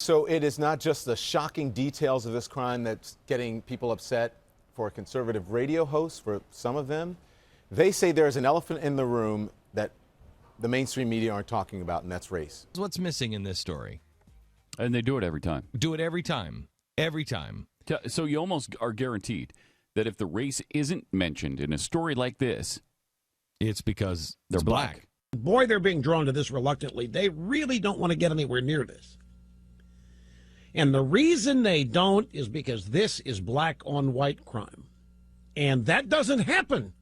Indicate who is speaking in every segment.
Speaker 1: So it is not just the shocking details of this crime that's getting people upset. For conservative radio hosts, for some of them, they say there's an elephant in the room that the mainstream media aren't talking about, and that's race.
Speaker 2: What's missing in this story?
Speaker 3: And they do it every time.
Speaker 2: Do it every time. Every time.
Speaker 3: So you almost are guaranteed that if the race isn't mentioned in a story like this,
Speaker 2: it's because
Speaker 3: they're black.
Speaker 4: Boy, they're being drawn to this reluctantly. They really don't want to get anywhere near this. And the reason they don't is because this is black on white crime. And that doesn't happen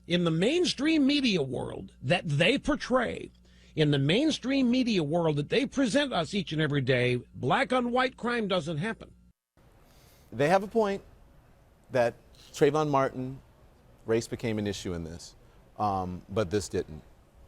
Speaker 4: in the mainstream media world that they portray. In the mainstream media world that they present us each and every day, black on white crime doesn't happen.
Speaker 1: They have a point that Trayvon Martin, race became an issue in this, but this didn't.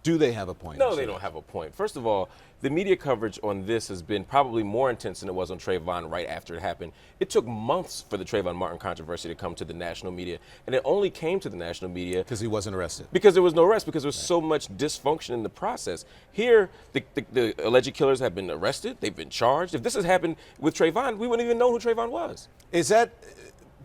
Speaker 1: Do they have a point?
Speaker 5: No, they don't have a point. First of all, the media coverage on this has been probably more intense than it was on Trayvon right after it happened. It took months for the Trayvon Martin controversy to come to the national media, and it only came to the national media
Speaker 1: because he wasn't arrested.
Speaker 5: Because there was no arrest, because there was so much dysfunction in the process. Here, the alleged killers have been arrested. They've been charged. If this has happened with Trayvon, we wouldn't even know who Trayvon was.
Speaker 1: Is that?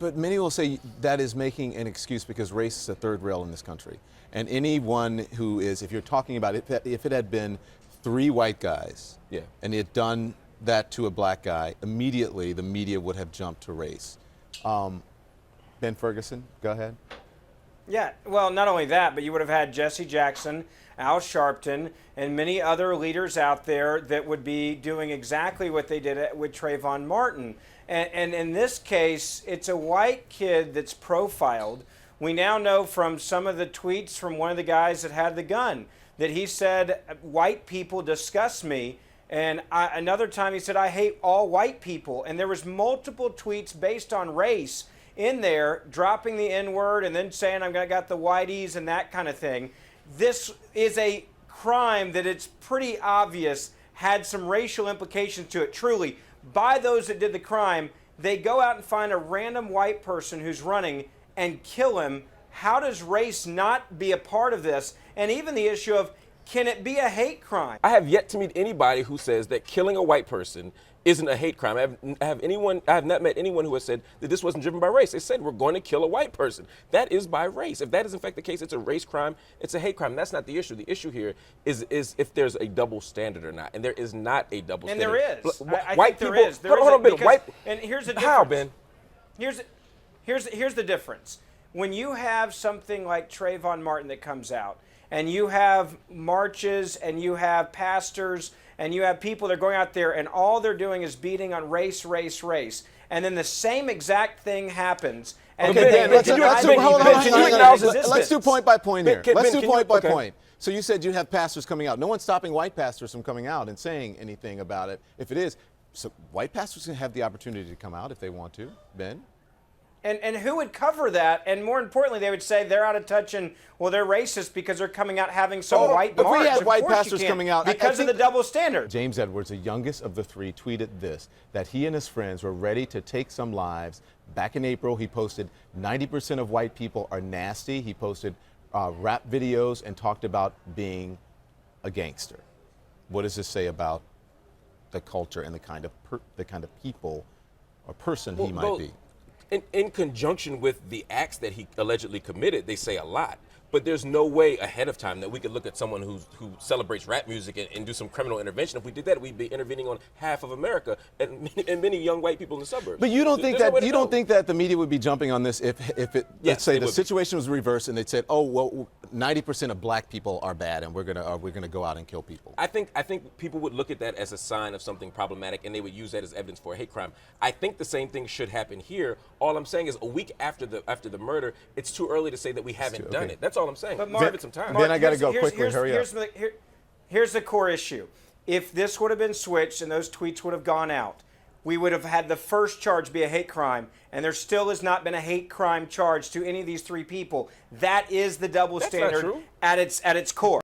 Speaker 1: But many will say that is making an excuse because race is a third rail in this country. And anyone who is, if you're talking about it, if it had been 3 white guys,
Speaker 5: yeah,
Speaker 1: and he had done that to a black guy, immediately the media would have jumped to race. Ben Ferguson, go ahead.
Speaker 6: Yeah, well, not only that, but you would have had Jesse Jackson, Al Sharpton, and many other leaders out there that would be doing exactly what they did with Trayvon Martin. And in this case, it's a white kid that's profiled. We now know from some of the tweets from one of the guys that had the gun that he said, white people disgust me. And another time he said, I hate all white people. And there was multiple tweets based on race in there, dropping the N-word and then saying I got the whiteys and that kind of thing. This is a crime that it's pretty obvious had some racial implications to it, truly. By those that did the crime, they go out and find a random white person who's running and kill him. How does race not be a part of this? And even the issue of, can it be a hate crime?
Speaker 5: I have yet to meet anybody who says that killing a white person isn't a hate crime. I have not met anyone who has said that this wasn't driven by race. They said we're going to kill a white person. That is by race. If that is in fact the case, it's a race crime, it's a hate crime. That's not the issue. The issue here is if there's a double standard or not. And there is not a double standard.
Speaker 6: And there is. I
Speaker 5: white
Speaker 6: think
Speaker 5: people,
Speaker 6: there is.
Speaker 5: Hold on, Ben. White.
Speaker 6: And here's the difference.
Speaker 5: How, Ben?
Speaker 6: Here's the difference. When you have something like Trayvon Martin that comes out, and you have marches, and you have pastors, and you have people that are going out there, and all they're doing is beating on race, race, race, and then the same exact thing happens. And
Speaker 1: Okay, let's do point by point here. Let's do point by point. So you said you'd have pastors coming out. No one's stopping white pastors from coming out and saying anything about it. If it is, so white pastors can have the opportunity to come out if they want to. Ben?
Speaker 6: And who would cover that? And more importantly, they would say they're out of touch and, well, they're racist because they're coming out having some white march.
Speaker 1: If we had white pastors coming out.
Speaker 6: Because of the double standard.
Speaker 1: James Edwards, the youngest of the 3, tweeted this, that he and his friends were ready to take some lives. Back in April, he posted 90% of white people are nasty. He posted rap videos and talked about being a gangster. What does this say about the culture and the kind of people or person he might be?
Speaker 5: In conjunction with the acts that he allegedly committed, they say a lot. But there's no way ahead of time that we could look at someone who celebrates rap music and do some criminal intervention. If we did that, we'd be intervening on half of America and many young white people in the suburbs.
Speaker 1: But you don't think that the media would be jumping on this if let's say the situation was reversed and they said, oh well, 90% of black people are bad and we're gonna go out and kill people.
Speaker 5: I think people would look at that as a sign of something problematic and they would use that as evidence for a hate crime. I think the same thing should happen here. All I'm saying is a week after the murder, it's too early to say that we haven't done it. That's all I'm saying.
Speaker 6: But Mark,
Speaker 5: give it some time.
Speaker 1: Then I got to go quickly. Hurry up.
Speaker 6: Here's the core issue. If this would have been switched and those tweets would have gone out, we would have had the first charge be a hate crime, and there still has not been a hate crime charge to any of these 3 people. That is the double standard at its core.